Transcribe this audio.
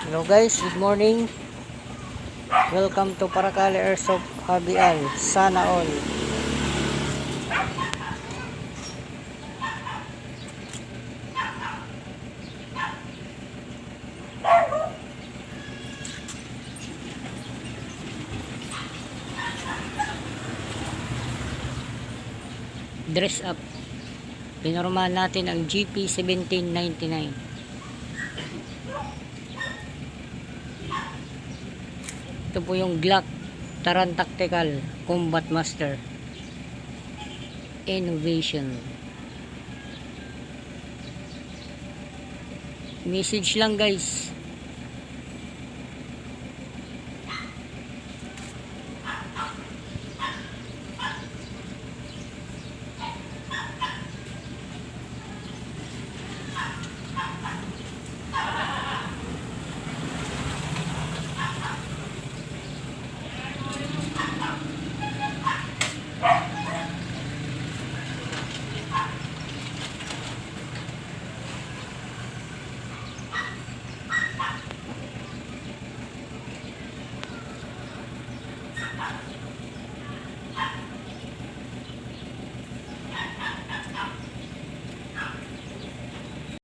Hello guys, good morning. Welcome to Paracale Airsoft Habial. Sana all. Dress up. Pinormahan natin ang GP 1799. Ito po yung Glock Taran Tactical Combat Master Innovation. Message lang guys.